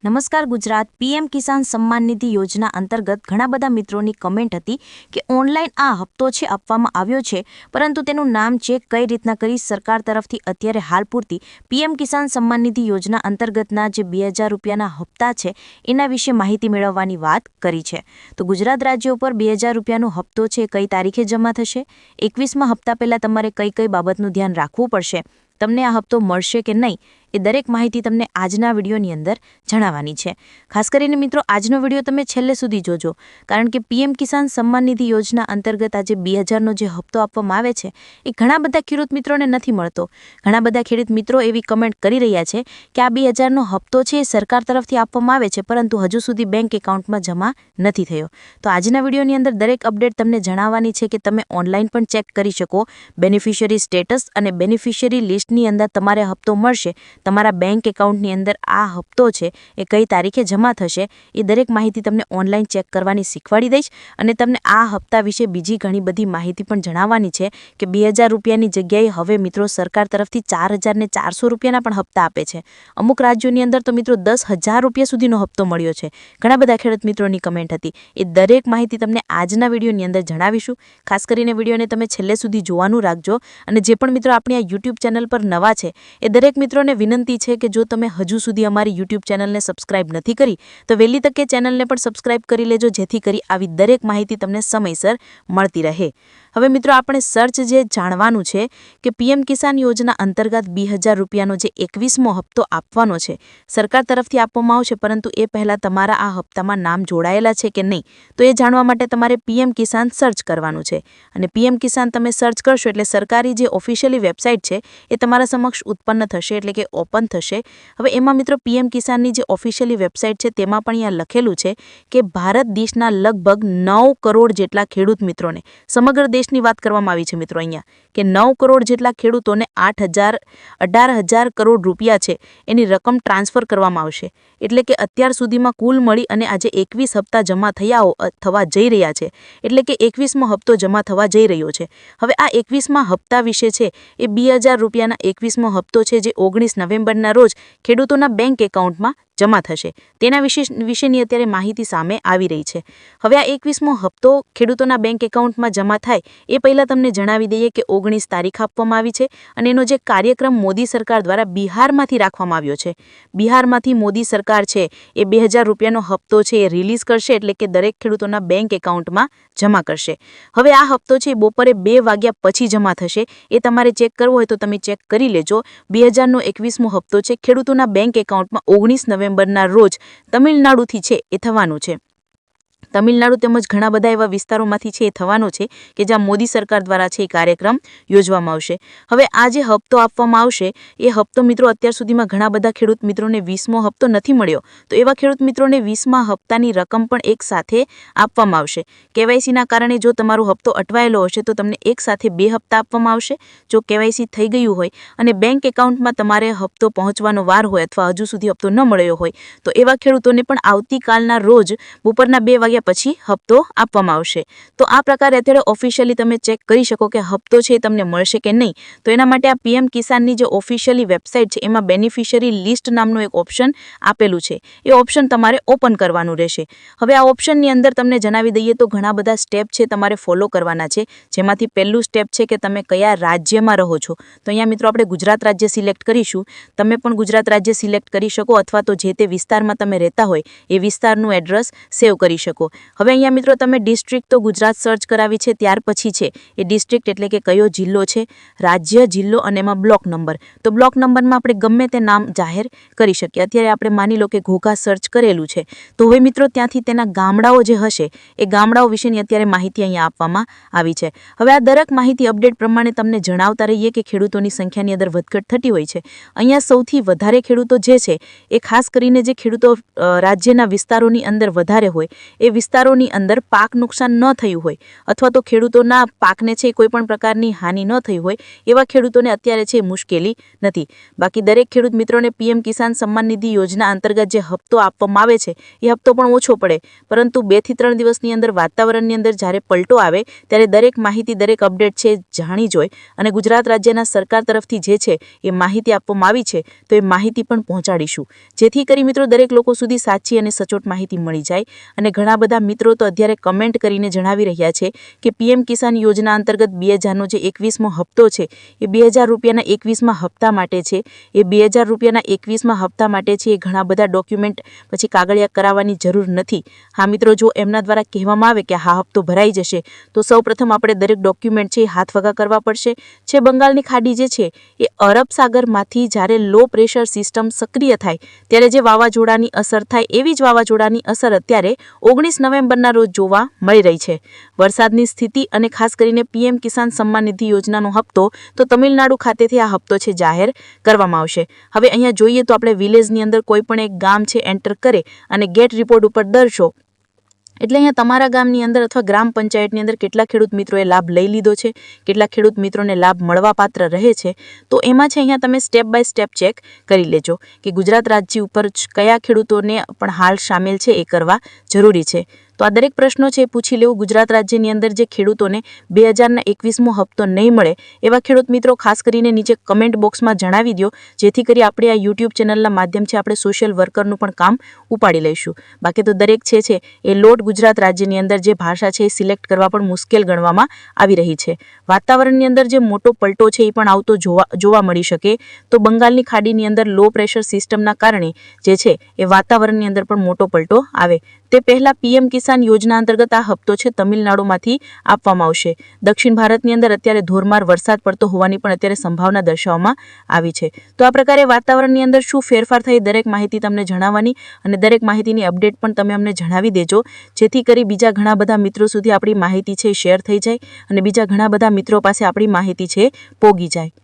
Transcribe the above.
નમસ્કાર ગુજરાત પીએમ કિસાન સન્માન નિધિ યોજના અંતર્ગત ઘણા બધા મિત્રોની કમેન્ટ હતી કે ઓનલાઈન આ હપ્તો છે આપવામાં આવ્યો છે, પરંતુ તેનું નામ ચેક કઈ રીતના કરી સરકાર તરફથી અત્યારે હાલ પૂરતી પીએમ કિસાન સન્માન નિધિ યોજના અંતર્ગતના જે 2000 રૂપિયાના હપ્તા છે એના વિશે માહિતી મેળવવાની વાત કરી છે। તો ગુજરાત રાજ્ય ઉપર 2000 રૂપિયાનો હપ્તો છે કઈ તારીખે જમા થશે, 21મા હપ્તા પહેલા તમારે કઈ કઈ બાબતનું ધ્યાન રાખવું પડશે, તમને આ હપ્તો મળશે કે નહીં એ દરેક માહિતી તમને આજના વિડીયોની અંદર જણાવવાની છે। ખાસ કરીને મિત્રો આજનો વિડીયો તમે છેલ્લે સુધી જોજો, કારણ કે પીએમ કિસાન સન્માન નિધિ યોજના અંતર્ગત આજે 2000નો જે હપ્તો આપવામાં આવે છે એ ઘણા બધા ખેડૂત મિત્રોને નથી મળતો। ઘણા બધા ખેડૂત મિત્રો એવી કમેન્ટ કરી રહ્યા છે કે આ 2000નો હપ્તો છે એ સરકાર તરફથી આપવામાં આવે છે, પરંતુ હજુ સુધી બેંક એકાઉન્ટમાં જમા નથી થયો। તો આજના વિડીયોની અંદર દરેક અપડેટ તમને જણાવવાની છે કે તમે ઓનલાઈન પણ ચેક કરી શકો બેનિફિશિયરી સ્ટેટસ અને બેનિફિશિયરી લિસ્ટની અંદર તમારે હપ્તો મળશે, તમારા બેંક એકાઉન્ટની અંદર આ હપ્તો છે એ કઈ તારીખે જમા થશે એ દરેક માહિતી તમને ઓનલાઈન ચેક કરવાની શીખવાડી દઈશ। અને તમને આ હપ્તા વિશે બીજી ઘણી બધી માહિતી પણ જણાવવાની છે કે 2000 રૂપિયાની જગ્યાએ હવે મિત્રો સરકાર તરફથી 4400 રૂપિયાના પણ હપ્તા આપે છે। અમુક રાજ્યોની અંદર તો મિત્રો 10,000 રૂપિયા સુધીનો હપ્તો મળ્યો છે। ઘણા બધા ખેડૂત મિત્રોની કમેન્ટ હતી, એ દરેક માહિતી તમને આજના વિડીયોની અંદર જણાવીશું। ખાસ કરીને વિડીયોને તમે છેલ્લે સુધી જોવાનું રાખજો। અને જે પણ મિત્રો આપણી આ યુટ્યુબ ચેનલ પર નવા છે એ દરેક મિત્રોને વિનંતી છે કે જો તમે હજુ સુધી અમારી યુટ્યુબ ચેનલને સબસ્ક્રાઇબ નથી કરી તો વહેલી તકે ચેનલને પણ સબસ્ક્રાઇબ કરી લેજો, જેથી કરી આવી દરેક માહિતી તમને સમયસર મળતી રહે। હવે મિત્રો આપણે સર્ચ જે જાણવાનું છે કે પીએમ કિસાન યોજના અંતર્ગત 2000 રૂપિયાનો જે 21મો હપ્તો આપવાનો છે સરકાર તરફથી આપવામાં આવશે, પરંતુ એ પહેલાં તમારા આ હપ્તામાં નામ જોડાયેલા છે કે નહીં તો એ જાણવા માટે તમારે પીએમ કિસાન સર્ચ કરવાનું છે। અને પીએમ કિસાન તમે સર્ચ કરશો એટલે સરકારી જે ઓફિશિયલી વેબસાઇટ છે એ તમારા સમક્ષ ઉત્પન્ન થશે, એટલે કે ઓપન થશે। હવે એમાં મિત્રો પીએમ કિસાનની જે ઓફિશિયલી વેબસાઇટ છે તેમાં પણ અહીંયા લખેલું છે કે ભારત દેશના લગભગ 9 કરોડ જેટલા ખેડૂત મિત્રોને, સમગ્ર દેશની વાત કરવામાં આવી છે મિત્રો અહીંયા, કે 9 કરોડ જેટલા ખેડૂતોને 18,000 કરોડ રૂપિયા છે એની રકમ ટ્રાન્સફર કરવામાં આવશે। એટલે કે અત્યાર સુધીમાં કુલ મળી અને આજે 21 હપ્તા જમા થવા જઈ રહ્યા છે, એટલે કે 21મો હપ્તો જમા થવા જઈ રહ્યો છે। હવે આ 21મા હપ્તા વિશે છે એ 2000 રૂપિયાના 21મો હપ્તો છે જે 19 નવેમ્બરના રોજ ખેડૂતોના બેંક એકાઉન્ટમાં જમા થશે, તેના વિશેની અત્યારે માહિતી સામે આવી રહી છે। હવે આ 21મો હપ્તો ખેડૂતોના બેંક એકાઉન્ટમાં જમા થાય એ પહેલાં તમને જણાવી દઈએ કે 19 તારીખ આપવામાં આવી છે અને એનો જે કાર્યક્રમ મોદી સરકાર દ્વારા બિહારમાંથી રાખવામાં આવ્યો છે। બિહારમાંથી મોદી સરકાર છે એ 2000 રૂપિયાનો હપ્તો છે એ રિલીઝ કરશે, એટલે કે દરેક ખેડૂતોના બેંક એકાઉન્ટમાં જમા કરશે। હવે આ હપ્તો છે બપોરે 2 વાગ્યા પછી જમા થશે, એ તમારે ચેક કરવો હોય તો તમે ચેક કરી લેજો। 2000નો 21મો હપ્તો છે ખેડૂતોના બેંક એકાઉન્ટમાં 19 નવેમ્બરના રોજ તમિલનાડુથી છે એ થવાનું છે। તમિલનાડુ તેમજ ઘણા બધા એવા વિસ્તારોમાંથી છે એ થવાનો છે કે જ્યાં મોદી સરકાર દ્વારા છે એ કાર્યક્રમ યોજવામાં આવશે। હવે આ જે હપ્તો આપવામાં આવશે એ હપ્તો મિત્રો અત્યાર સુધીમાં ઘણા બધા ખેડૂત મિત્રોને 20મો હપ્તો નથી મળ્યો, તો એવા ખેડૂત મિત્રોને 20મા હપ્તાની રકમ પણ એક સાથે આપવામાં આવશે। કેવાયસીના કારણે જો તમારો હપ્તો અટવાયેલો હશે તો તમને એક સાથે 2 હપ્તા આપવામાં આવશે। જો કેવાયસી થઈ ગયું હોય અને બેંક એકાઉન્ટમાં તમારે હપ્તો પહોંચવાનો વાર હોય અથવા હજુ સુધી હપ્તો ન મળ્યો હોય તો એવા ખેડૂતોને પણ આવતીકાલના રોજ બપોરના 2 વાગ્યા પછી હપ્તો આપવામાં આવશે। તો આ પ્રકારે અત્યારે ઓફિશિયલી તમે ચેક કરી શકો કે હપ્તો છે તમને મળશે કે નહીં। તો એના માટે આ પીએમ કિસાનની જે ઓફિશિયલી વેબસાઇટ છે એમાં બેનિફિશિયરી લિસ્ટ નામનું એક ઓપ્શન આપેલું છે, એ ઓપ્શન તમારે ઓપન કરવાનું રહેશે। હવે આ ઓપ્શનની અંદર તમને જણાવી દઈએ તો ઘણા બધા સ્ટેપ છે તમારે ફોલો કરવાના છે, જેમાંથી પહેલું સ્ટેપ છે કે તમે કયા રાજ્યમાં રહો છો। તો અહીંયા મિત્રો આપણે ગુજરાત રાજ્ય સિલેક્ટ કરીશું, તમે પણ ગુજરાત રાજ્ય સિલેક્ટ કરી શકો અથવા તો જે તે વિસ્તારમાં તમે રહેતા હોય એ વિસ્તારનું એડ્રેસ સેવ કરી શકો। હવે અહીંયા મિત્રો તમે ડિસ્ટ્રિક્ટ તો ગુજરાત સર્ચ કરાવી છે, ત્યાર પછી છે એ ડિસ્ટ્રિક્ટ એટલે કે કયો જિલ્લો છે, રાજ્ય, જિલ્લો અને એમાં બ્લોક નંબર, તો બ્લોક નંબરમાં આપણે ગમે તે નામ જાહેર કરી શકીએ। અત્યારે આપણે માની લો કે ઘોઘા સર્ચ કરેલું છે, તો હવે મિત્રો ત્યાંથી તેના ગામડાઓ જે હશે એ ગામડાઓ વિશેની અત્યારે માહિતી અહીંયા આપવામાં આવી છે। હવે આ દરેક માહિતી અપડેટ પ્રમાણે તમને જણાવતા રહીએ કે ખેડૂતોની સંખ્યાની અંદર વધઘટ થતી હોય છે। અહીંયા સૌથી વધારે ખેડૂતો જે છે એ ખાસ કરીને જે ખેડૂતો રાજ્યના વિસ્તારોની અંદર વધારે હોય એ વિસ્તારોની અંદર પાક નુકસાન ન થયું હોય અથવા તો ખેડૂતોના પાકને છે કોઈ પણ પ્રકારની હાનિ ન થઈ હોય એવા ખેડૂતોને અત્યારે છે મુશ્કેલી નથી. બાકી દરેક ખેડૂત મિત્રોને પીએમ કિસાન સન્માન નિધિ યોજના અંતર્ગત જે હપ્તો આપવામાં આવે છે એ હપ્તો પણ ઓછો પડે, પરંતુ 2 થી 3 દિવસની અંદર વાતાવરણની અંદર જ્યારે પલટો આવે ત્યારે દરેક માહિતી દરેક અપડેટ છે જાણી જોઈ અને ગુજરાત રાજ્યના સરકાર તરફથી જે છે એ માહિતી આપવામાં આવી છે તો એ માહિતી પણ પહોંચાડીશું, જેથી કરી મિત્રો દરેક લોકો સુધી સાચી અને સચોટ માહિતી મળી જાય. અને ઘણા બધા મિત્રો તો અત્યારે કમેન્ટ કરીને જણાવી રહ્યા છે કે પીએમ કિસાન યોજના અંતર્ગત 2000નો જે 21મો હપ્તો છે એ 2000 રૂપિયાના 21મા હપ્તા માટે છે. એ 2000 રૂપિયાના 21મા હપ્તા માટે છે એ ઘણા બધા ડોક્યુમેન્ટ પછી કાગળિયા કરાવવાની જરૂર નથી. હા મિત્રો, જો એમના દ્વારા કહેવામાં આવે કે હા હપ્તો ભરાઈ જશે તો સૌપ્રથમ આપણે દરેક ડોક્યુમેન્ટ છે એ હાથવગા કરવા પડશે. છે બંગાળની ખાડી જે છે એ અરબ સાગરમાંથી જ્યારે લો પ્રેશર સિસ્ટમ સક્રિય થાય ત્યારે જે વાવાઝોડાની અસર થાય એવી જ વાવાઝોડાની અસર અત્યારે 19 નવેમ્બરના રોજ જોવા મળી રહી છે. વરસાદની સ્થિતિ અને ખાસ કરીને પીએમ કિસાન સન્માન નિધિ યોજનાનો હપ્તો તો તમિલનાડુ ખાતેથી આ હપ્તો છે જાહેર કરવામાં આવશે. હવે અહીંયા જોઈએ તો આપણે વિલેજની અંદર કોઈ પણ એક ગામ છે એન્ટર કરે અને ગેટ રિપોર્ટ ઉપર દર્શો એટલે અહીંયા તમારા ગામની અંદર અથવા ગ્રામ પંચાયતની અંદર કેટલા ખેડૂત મિત્રોએ લાભ લઈ લીધો છે, કેટલા ખેડૂત મિત્રોને લાભ મળવા પાત્ર રહે છે, તો એમાં છે અહીંયા તમે સ્ટેપ બાય સ્ટેપ ચેક કરી લેજો કે ગુજરાત રાજ્ય ઉપર કયા ખેડૂતોને પણ હાલ સામેલ છે એ કરવા જરૂરી છે. તો આ દરેક પ્રશ્નો છે એ પૂછી લેવું. ગુજરાત રાજ્યની અંદર જે ખેડૂતોને 2000ના 21મો હપ્તો નહીં મળે એવા ખેડૂત મિત્રો ખાસ કરીને નીચે કમેન્ટ બોક્સમાં જણાવી દો, જેથી કરી આપણે આ યુટ્યુબ ચેનલના માધ્યમથી આપણે સોશિયલ વર્કરનું પણ કામ ઉપાડી લઈશું. બાકી તો દરેક છે એ લોટ ગુજરાત રાજ્યની અંદર જે ભાષા છે એ સિલેક્ટ કરવા પણ મુશ્કેલ ગણવામાં આવી રહી છે. વાતાવરણની અંદર જે મોટો પલટો છે એ પણ આવતો જોવા મળી શકે, તો બંગાળની ખાડીની અંદર લો પ્રેશર સિસ્ટમના કારણે જે છે એ વાતાવરણની અંદર પણ મોટો પલટો આવે તે પહેલા પીએમ કિસાન યોજના અંતર્ગત આ હપ્તો છે તમિલનાડુમાંથી આપવામાં આવશે. દક્ષિણ ભારતની અંદર અત્યારે ધોધમાર વરસાદ પડતો હોવાની પણ અત્યારે સંભાવના દર્શાવવામાં આવી છે. તો આ પ્રકારે વાતાવરણની અંદર શું ફેરફાર થઈ દરેક માહિતી તમને જણાવવાની અને દરેક માહિતીની અપડેટ પણ તમે અમને જણાવી દેજો, જેથી કરી બીજા ઘણા બધા મિત્રો સુધી આપણી માહિતી છે શેર થઈ જાય અને બીજા ઘણા બધા મિત્રો પાસે આપણી માહિતી છે પોગી જાય.